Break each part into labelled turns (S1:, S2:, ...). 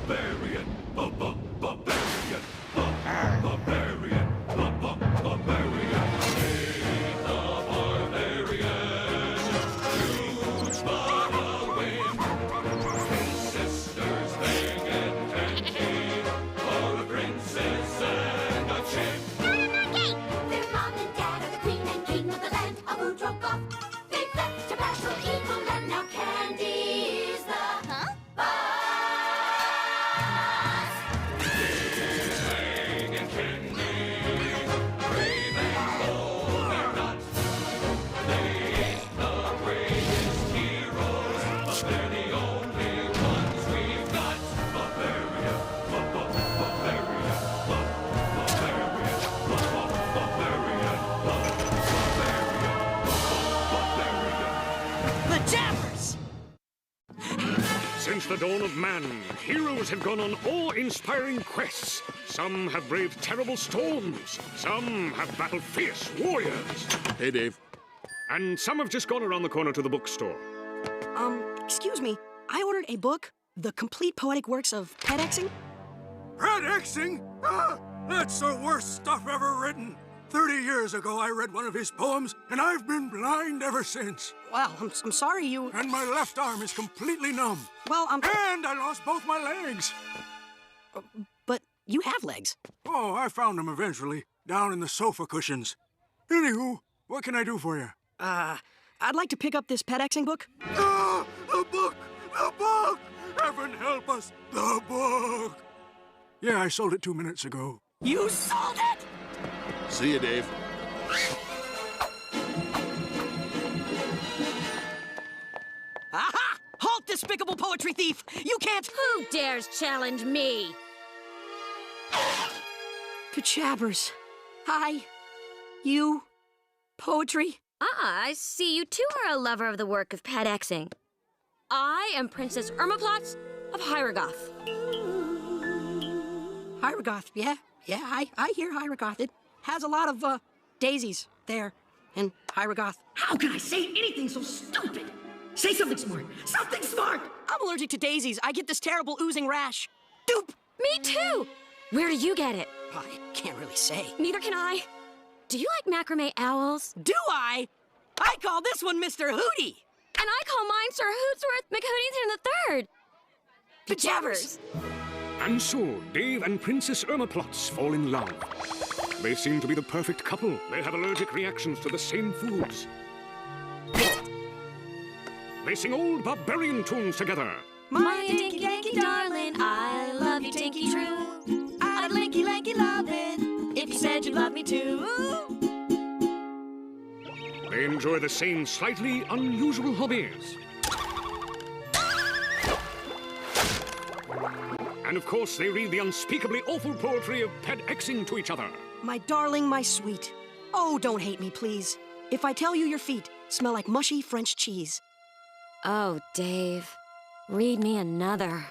S1: Barbarian, barbarian, barbarian, barbarian. Hey, the barbarian, huge but a win. Three sisters, Meg and Kate, for a princess and a chick.
S2: Their mom and dad are the queen and king of the land of Udrogov. They've left to battle evil, and now Candy is the boss.
S1: Meg and Candy, brave and bold they're not. They ain't the greatest heroes, but they're the only ones we've got. Barbarian, barbarian, barbarian, barbarian, barbarian.
S3: The Jabbers!
S4: Since the dawn of man, heroes have gone on awe-inspiring quests. Some have braved terrible storms. Some have battled fierce warriors.
S5: Hey, Dave.
S4: And some have just gone around the corner to the bookstore.
S3: Excuse me. I ordered a book, The Complete Poetic Works of Pet Exing.
S6: Red Xing? Ah, that's the worst stuff ever written. 30 years ago, I read one of his poems, and I've been blind ever since.
S3: Well, I'm sorry you...
S6: And my left arm is completely numb.
S3: Well,
S6: And I lost both my legs.
S3: but you have legs.
S6: Oh, I found them eventually, down in the sofa cushions. Anywho, what can I do for you?
S3: I'd like to pick up this Pet Exing book.
S6: Ah, the book! The book! Heaven help us, the book! Yeah, I sold it 2 minutes ago.
S3: You sold it!
S5: See you, Dave.
S3: Aha! Halt, despicable poetry thief! You can't...
S2: Who dares challenge me?
S3: The Jabbers. Hi. You. Poetry.
S2: Ah, I see you too are a lover of the work of Pet Exing. I am Princess Irmaplotz of Hyragoth.
S3: Hyragoth, yeah. Yeah, I hear Hyragoth. It has a lot of, daisies there in Hyragoth.
S7: How can I say anything so stupid? Say something smart. Something smart!
S3: I'm allergic to daisies. I get this terrible oozing rash. Doop!
S2: Me too! Where do you get it?
S3: I can't really say.
S2: Neither can I. Do you like macrame owls?
S3: Do I? I call this one Mr. Hootie.
S2: And I call mine Sir Hootsworth McHootington III.
S3: The Jabbers.
S4: And so, Dave and Princess Irmaplotz fall in love. They seem to be the perfect couple. They have allergic reactions to the same foods. They sing old barbarian tunes together.
S2: My dinky lanky darling, I love you dinky true. I'd lanky lanky love it if you said you love me too.
S4: They enjoy the same slightly unusual hobbies. And of course, they read the unspeakably awful poetry of Pet Exing to each other.
S3: My darling, my sweet. Oh, don't hate me, please. If I tell you your feet smell like mushy French cheese.
S2: Oh, Dave, read me another.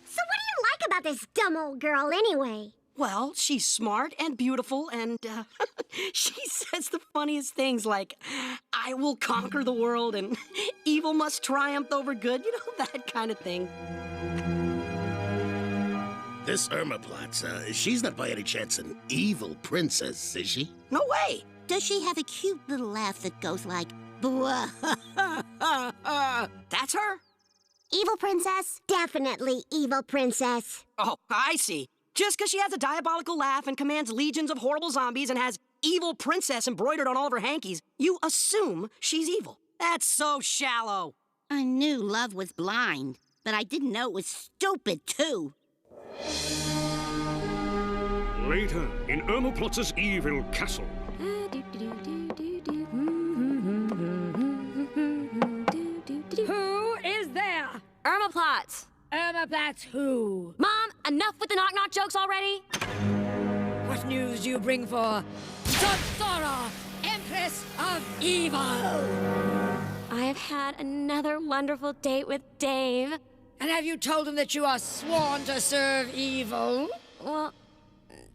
S8: So what do you like about this dumb old girl anyway?
S3: Well, she's smart and beautiful, and she says the funniest things like, I will conquer the world, and evil must triumph over good, you know, that kind of thing.
S5: This Irmaplotz, she's not by any chance an evil princess, is she?
S3: No way!
S8: Does she have a cute little laugh that goes like, blah?
S3: That's her?
S8: Evil princess? Definitely evil princess.
S3: Oh, I see. Just because she has a diabolical laugh and commands legions of horrible zombies and has evil princess embroidered on all of her hankies, you assume she's evil. That's so shallow.
S8: I knew love was blind, but I didn't know it was stupid, too.
S4: Later, in Irmaplotz's evil castle.
S7: Who is there?
S2: Irmaplotz.
S7: Irmaplotz who?
S2: Mom, enough with the knock-knock jokes already?
S7: What news do you bring for Zothora, Empress of Evil?
S2: I have had another wonderful date with Dave.
S7: And have you told him that you are sworn to serve evil?
S2: Well,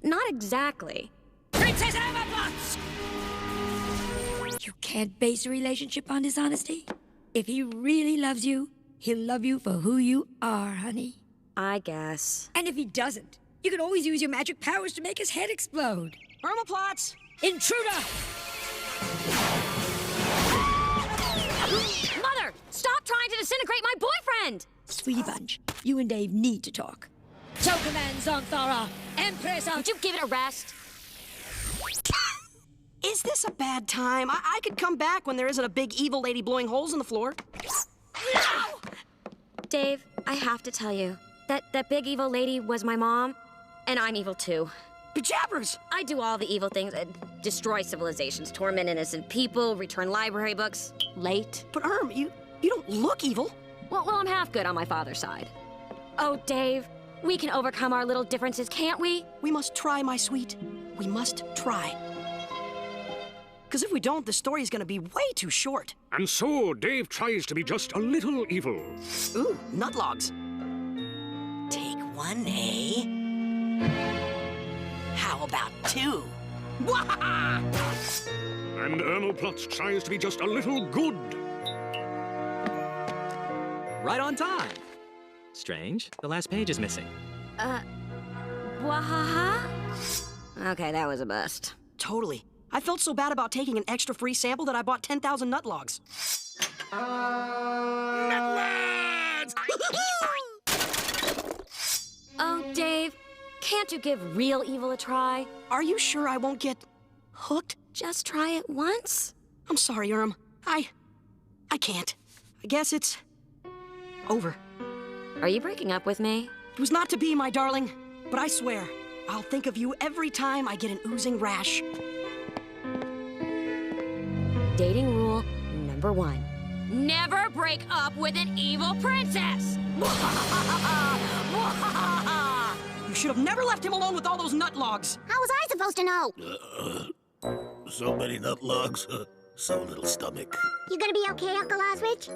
S2: not exactly.
S7: Princess Irmaplotz! You can't base a relationship on dishonesty? If he really loves you, he'll love you for who you are, honey.
S9: I guess.
S7: And if he doesn't, you can always use your magic powers to make his head explode.
S3: Permaplots!
S7: Intruder!
S9: Mother, stop trying to disintegrate my boyfriend!
S7: Sweetie Bunch, you and Dave need to talk. So command Zonthara, Empress of...
S9: Would you give it a rest?
S3: Is this a bad time? I could come back when there isn't a big evil lady blowing holes in the floor.
S9: Dave, I have to tell you, that big evil lady was my mom, and I'm evil too.
S3: Bejabbers!
S9: I do all the evil things, destroy civilizations, torment innocent people, return library books, late.
S3: But you don't look evil.
S9: Well, I'm half good on my father's side. Oh, Dave, we can overcome our little differences, can't we?
S3: We must try, my sweet. We must try. Because if we don't, the story's gonna be way too short.
S4: And so Dave tries to be just a little evil.
S3: Ooh, nutlogs. Take one, eh? How about two?
S4: And Ermelplotz tries to be just a little good.
S10: Right on time. Strange, the last page is missing.
S9: Wahaha? Okay, that was a bust.
S3: Totally. I felt so bad about taking an extra free sample that I bought 10,000 nutlogs.
S5: Nutlogs!
S9: Oh, Dave, can't you give real evil a try?
S3: Are you sure I won't get hooked?
S9: Just try it once?
S3: I'm sorry, I can't. I guess it's over.
S9: Are you breaking up with me?
S3: It was not to be, my darling, but I swear, I'll think of you every time I get an oozing rash.
S9: Dating rule number 1. Never break up with an evil princess!
S3: You should have never left him alone with all those nutlogs.
S8: How was I supposed to know?
S5: So many nutlogs, so little stomach.
S8: You gonna be okay, Uncle Osrich?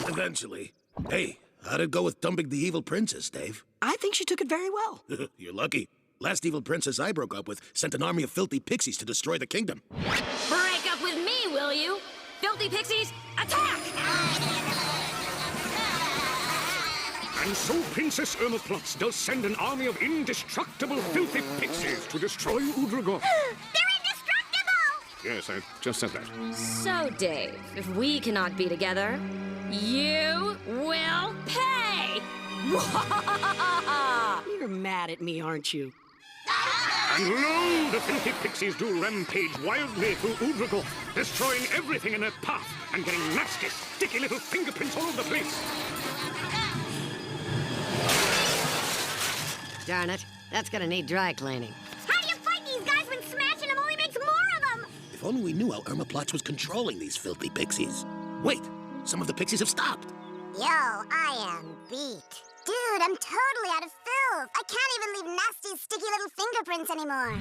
S5: Eventually. Hey, how'd it go with dumping the evil princess, Dave?
S3: I think she took it very well.
S5: You're lucky. Last evil princess I broke up with sent an army of filthy pixies to destroy the kingdom.
S9: Break up with me, will you? Filthy pixies, attack!
S4: And so Princess Ermelplotz does send an army of indestructible filthy pixies to destroy Udragoth.
S8: They're indestructible!
S4: Yes, I just said that.
S9: So, Dave, if we cannot be together, you will pay!
S3: You're mad at me, aren't you?
S4: And lo, the filthy pixies do rampage wildly through Udragoth, destroying everything in their path and getting nasty, sticky little fingerprints all over the place.
S11: Darn it, that's gonna need dry cleaning.
S8: How do you fight these guys when smashing them only makes more of them?
S5: If only we knew how Ermelplotz was controlling these filthy pixies. Wait, some of the pixies have stopped.
S8: Yo, I am beat. Dude, I'm totally out of filth. I can't even leave nasty, sticky little fingerprints anymore.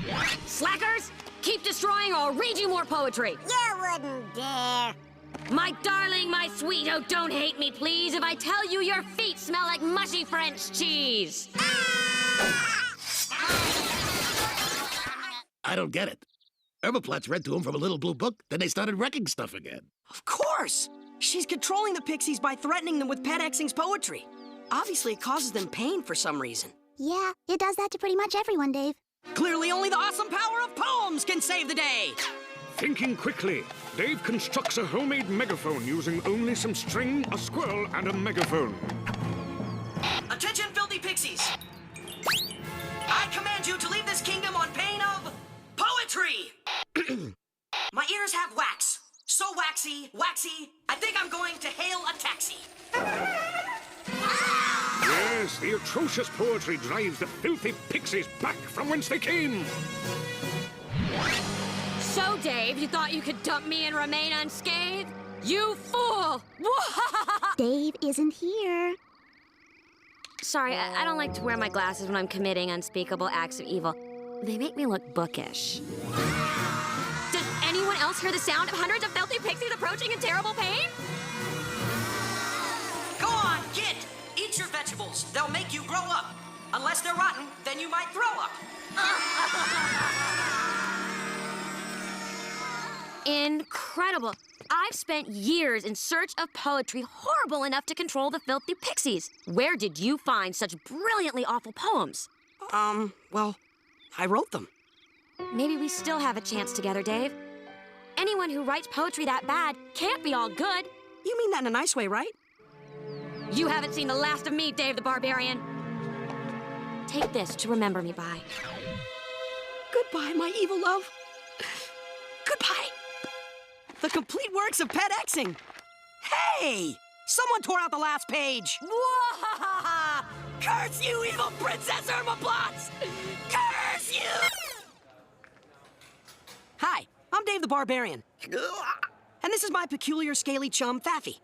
S9: Slackers, keep destroying or I'll read you more poetry.
S8: You wouldn't dare.
S9: My darling, my sweet, oh, don't hate me, please, if I tell you your feet smell like mushy French cheese.
S5: I don't get it. Ermelplotz read to him from a little blue book, then they started wrecking stuff again.
S3: Of course! She's controlling the pixies by threatening them with Pet Xing's poetry. Obviously, it causes them pain for some reason.
S8: Yeah, it does that to pretty much everyone, Dave.
S3: Clearly, only the awesome power of poems can save the day!
S4: Thinking quickly, Dave constructs a homemade megaphone using only some string, a squirrel, and a megaphone.
S3: Attention, filthy pixies! I command you to leave this kingdom on pain of poetry! My ears have wax. So waxy, I think I'm going to hail a taxi.
S4: Yes, the atrocious poetry drives the filthy pixies back from whence they came.
S9: So, Dave, you thought you could dump me and remain unscathed? You fool!
S8: Dave isn't here.
S9: Sorry, I don't like to wear my glasses when I'm committing unspeakable acts of evil. They make me look bookish. Does anyone else hear the sound of hundreds of filthy pixies approaching in terrible pain?
S3: Go on, get! Eat your vegetables. They'll make you grow up. Unless they're rotten, then you might throw up.
S9: Incredible. I've spent years in search of poetry horrible enough to control the filthy pixies. Where did you find such brilliantly awful poems?
S3: Well, I wrote them.
S9: Maybe we still have a chance together, Dave. Anyone who writes poetry that bad can't be all good.
S3: You mean that in a nice way, right?
S9: You haven't seen the last of me, Dave the Barbarian. Take this to remember me by.
S3: Goodbye, my evil love. Goodbye. The complete works of Pet Xing. Hey! Someone tore out the last page. Wah! Curse you, evil Princess Irma Potts! Curse you! Hi, I'm Dave the Barbarian. And this is my peculiar scaly chum, Faffy.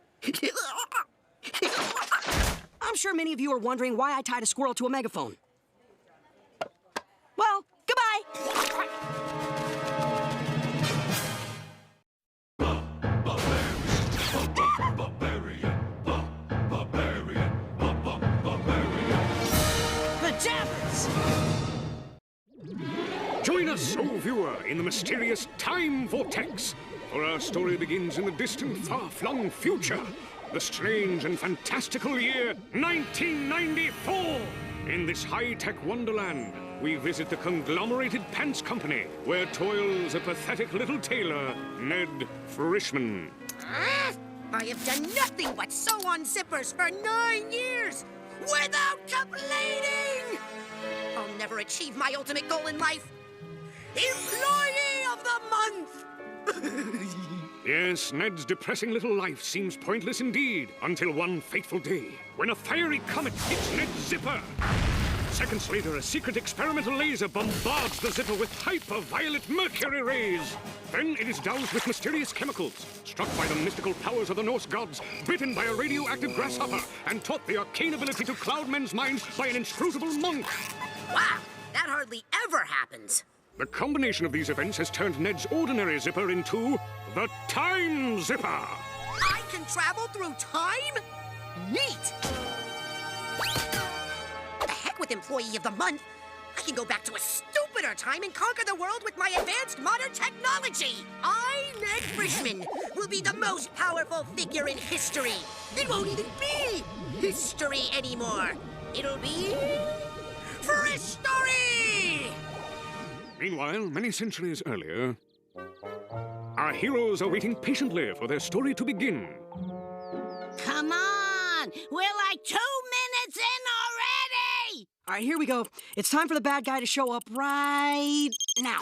S3: I'm sure many of you are wondering why I tied a squirrel to a megaphone. Well, goodbye! Pajamas!
S4: Join us, O viewer, in the mysterious time vortex, for our story begins in the distant, far-flung future, the strange and fantastical year 1994. In this high-tech wonderland, we visit the conglomerated pants company, where toils a pathetic little tailor, Ned Frischman.
S12: I have done nothing but sew on zippers for 9 years without complaining! I'll never achieve my ultimate goal in life. Employee of the Month!
S4: Yes, Ned's depressing little life seems pointless indeed, until one fateful day, when a fiery comet hits Ned's zipper. Seconds later, a secret experimental laser bombards the zipper with hyper-violet mercury rays. Then it is doused with mysterious chemicals, struck by the mystical powers of the Norse gods, bitten by a radioactive grasshopper, and taught the arcane ability to cloud men's minds by an inscrutable monk.
S12: Wow, that hardly ever happens.
S4: The combination of these events has turned Ned's ordinary zipper into the Time Zipper.
S12: I can travel through time? Neat! The heck with Employee of the Month. I can go back to a stupider time and conquer the world with my advanced modern technology. I, Ned Frischman, will be the most powerful figure in history. It won't even be history anymore. It'll be Fristory!
S4: Meanwhile, many centuries earlier, our heroes are waiting patiently for their story to begin.
S12: Come on! We're like 2 minutes in already!
S3: All right, here we go. It's time for the bad guy to show up right now.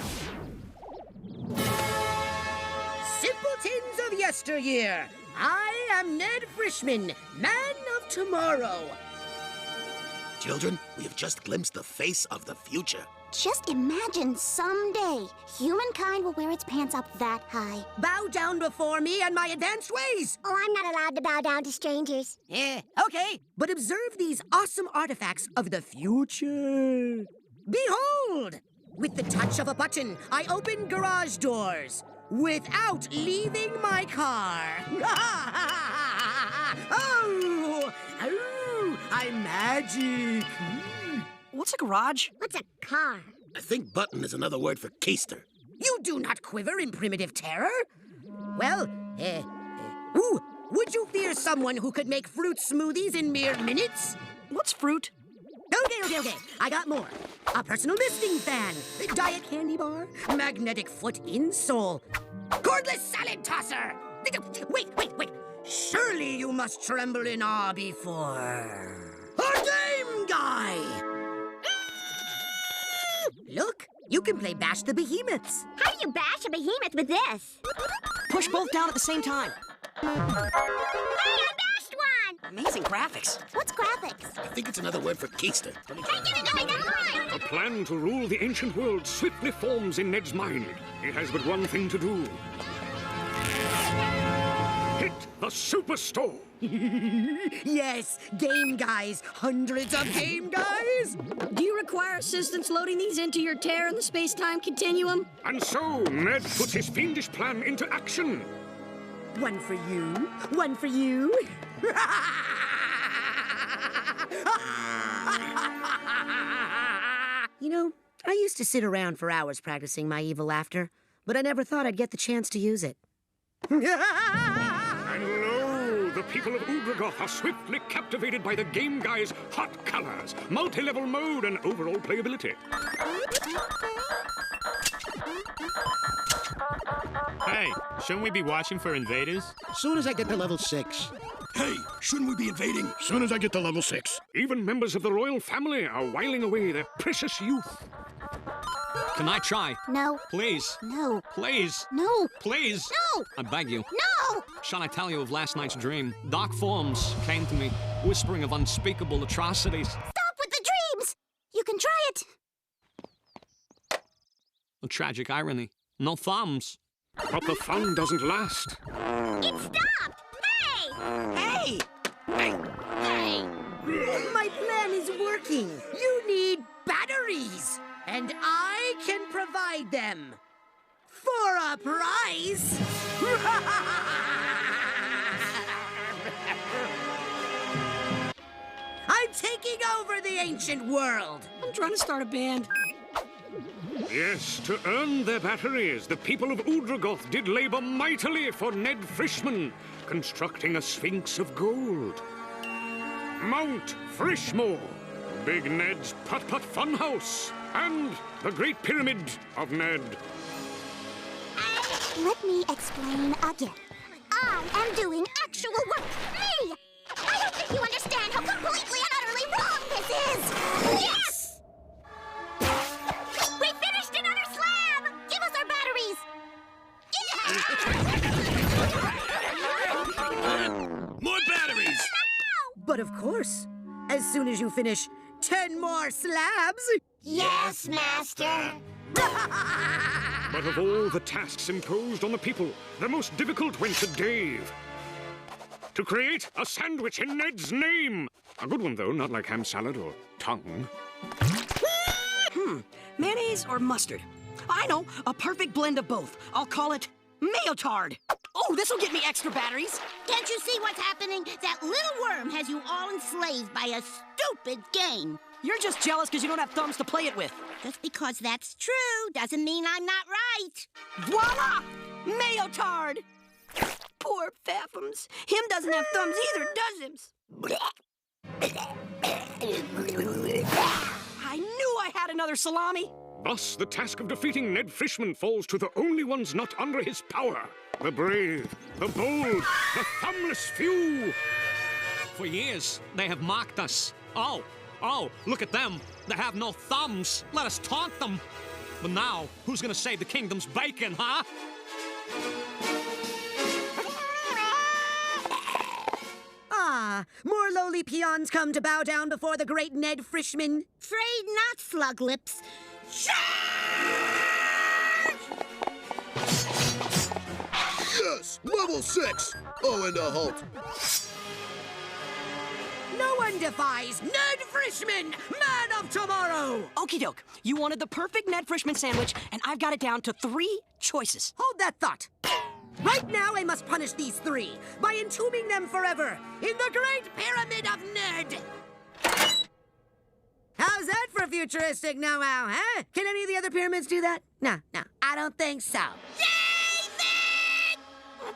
S12: Simpletons of yesteryear, I am Ned Frischman, man of tomorrow.
S5: Children, we have just glimpsed the face of the future.
S8: Just imagine someday humankind will wear its pants up that high.
S12: Bow down before me and my advanced ways.
S8: Oh, I'm not allowed to bow down to strangers.
S12: Okay. But observe these awesome artifacts of the future. Behold! With the touch of a button, I open garage doors without leaving my car. Oh, I'm magic.
S3: What's a garage?
S8: What's a car?
S5: I think button is another word for keister.
S12: You do not quiver in primitive terror? Well, would you fear someone who could make fruit smoothies in mere minutes?
S3: What's fruit?
S12: Okay. I got more. A personal misting fan, diet candy bar, magnetic foot insole, cordless salad tosser. Wait. Surely you must tremble in awe before a game guy. Look, you can play Bash the Behemoths.
S8: How do you bash a behemoth with this?
S3: Push both down at the same time.
S8: Hey, I bashed one!
S3: Amazing graphics.
S8: What's graphics?
S5: I think it's another word for keister.
S4: A plan to rule the ancient world swiftly forms in Ned's mind. He has but one thing to do. Hit the superstore.
S12: Yes, game guys. Hundreds of game guys.
S3: Do you require assistance loading these into your tear in the space-time continuum?
S4: And so, Ned puts his fiendish plan into action.
S12: One for you. One for you. You know, I used to sit around for hours practicing my evil laughter, but I never thought I'd get the chance to use it.
S4: And lo, the people of Udragoth are swiftly captivated by the game guy's hot colors, multi-level mode, and overall playability.
S10: Hey, shouldn't we be watching for invaders?
S5: Soon as I get to level 6.
S6: Hey, shouldn't we be invading?
S5: Soon as I get to level 6.
S4: Even members of the royal family are whiling away their precious youth.
S13: Can I try?
S8: No.
S13: Please.
S8: No.
S13: Please.
S8: No.
S13: Please.
S8: No.
S13: I beg you.
S8: No!
S13: Shall I tell you of last night's dream? Dark forms came to me, whispering of unspeakable atrocities.
S8: Stop with the dreams! You can try it.
S13: A tragic irony. No thumbs.
S4: But the fun doesn't last.
S8: It stopped! Hey!
S3: Hey!
S8: Hey!
S12: My plan is working. You need batteries, and I can provide them. For a price. I'm taking over the ancient world.
S3: I'm trying to start a band.
S4: Yes, to earn their batteries, the people of Udragoth did labor mightily for Ned Frischman, constructing a Sphinx of gold. Mount Frischmore, Big Ned's Putt-Putt Funhouse, and the Great Pyramid of Ned.
S8: Let me explain again. I am doing actual work. Me! I don't think you understand how completely and utterly wrong this is! Yes! We finished another slab! Give us our batteries!
S6: More batteries!
S12: But of course, as soon as you finish 10 more slabs.
S8: Yes, Master!
S4: But of all the tasks imposed on the people, the most difficult went to Dave. To create a sandwich in Ned's name. A good one, though, not like ham salad or tongue.
S3: Mayonnaise or mustard? I know, a perfect blend of both. I'll call it Mayotard. Oh, this'll get me extra batteries.
S2: Can't you see what's happening? That little worm has you all enslaved by a stupid game.
S3: You're just jealous because you don't have thumbs to play it with.
S2: Just because that's true doesn't mean I'm not right.
S3: Voila! Mayotard! Poor Pfaffums. Him doesn't have thumbs either, does him? I knew I had another salami.
S4: Thus, the task of defeating Ned Frischman falls to the only ones not under his power. The brave, the bold, the thumbless few.
S13: For years, they have mocked us. Oh, look at them. They have no thumbs. Let us taunt them. But now, who's gonna save the kingdom's bacon, huh?
S12: Ah, more lowly peons come to bow down before the great Ned Frischman.
S2: Afraid not, slug lips.
S5: Yes! Level 6! Oh, and a halt.
S12: No one defies Ned Frischman, man of tomorrow!
S3: Okie doke. You wanted the perfect Ned Frischman sandwich, and I've got it down to 3 choices.
S12: Hold that thought. Right now, I must punish these 3 by entombing them forever in the Great Pyramid of Ned. How's that for futuristic know-how, huh? Can any of the other pyramids do that? No, I don't think so.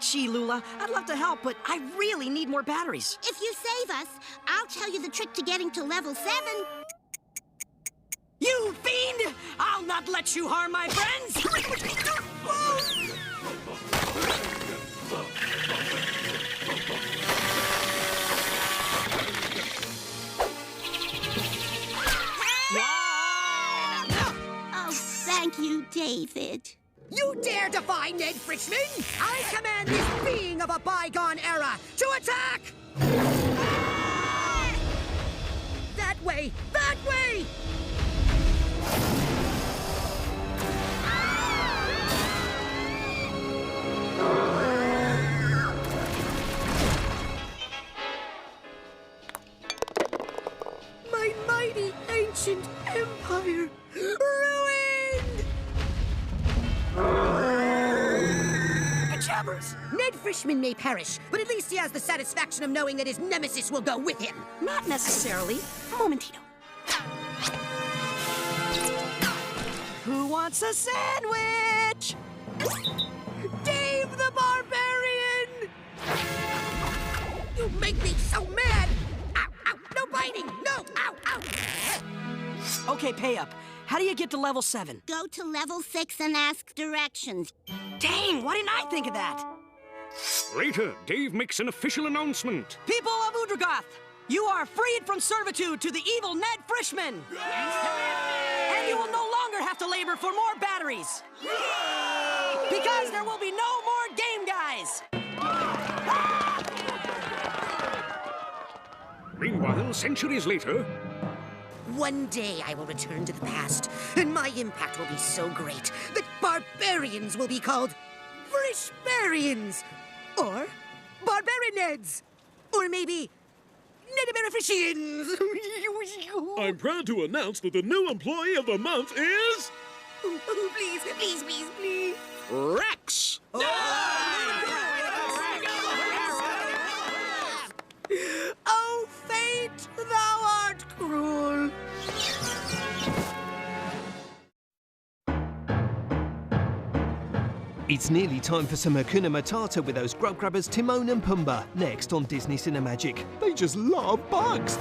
S3: Gee, Lula, I'd love to help, but I really need more batteries.
S2: If you save us, I'll tell you the trick to getting to level 7.
S3: You fiend! I'll not let you harm my friends!
S2: Oh, thank you, David.
S12: You dare defy Ned Frischman? I command this being of a bygone era to attack! That way! That way! My mighty ancient empire ruined!
S3: Jabbers!
S12: Ned Frischman may perish, but at least he has the satisfaction of knowing that his nemesis will go with him.
S3: Not necessarily. Momentito. Who wants a sandwich?
S12: Dave the Barbarian! You make me so mad! Ow, ow, no biting! No! Ow, ow!
S3: Okay, pay up. How do you get to level 7?
S8: Go to level 6 and ask directions.
S3: Dang, why didn't I think of that?
S4: Later, Dave makes an official announcement.
S3: People of Udragoth, you are freed from servitude to the evil Ned Frischman! And you will no longer have to labor for more batteries! Because there will be no more game guys!
S4: Meanwhile, centuries later,
S12: One day I will return to the past, and my impact will be so great that barbarians will be called Frischbarians, or Barbarianeds, or maybe Nedaberificians.
S14: I'm proud to announce that the new employee of the month is...
S12: Please, please, please, please.
S14: Rex!
S12: Oh, fate, thou art cruel.
S15: It's nearly time for some Hakuna Matata with those grub grabbers Timon and Pumbaa, next on Disney Cinemagic. They just love bugs.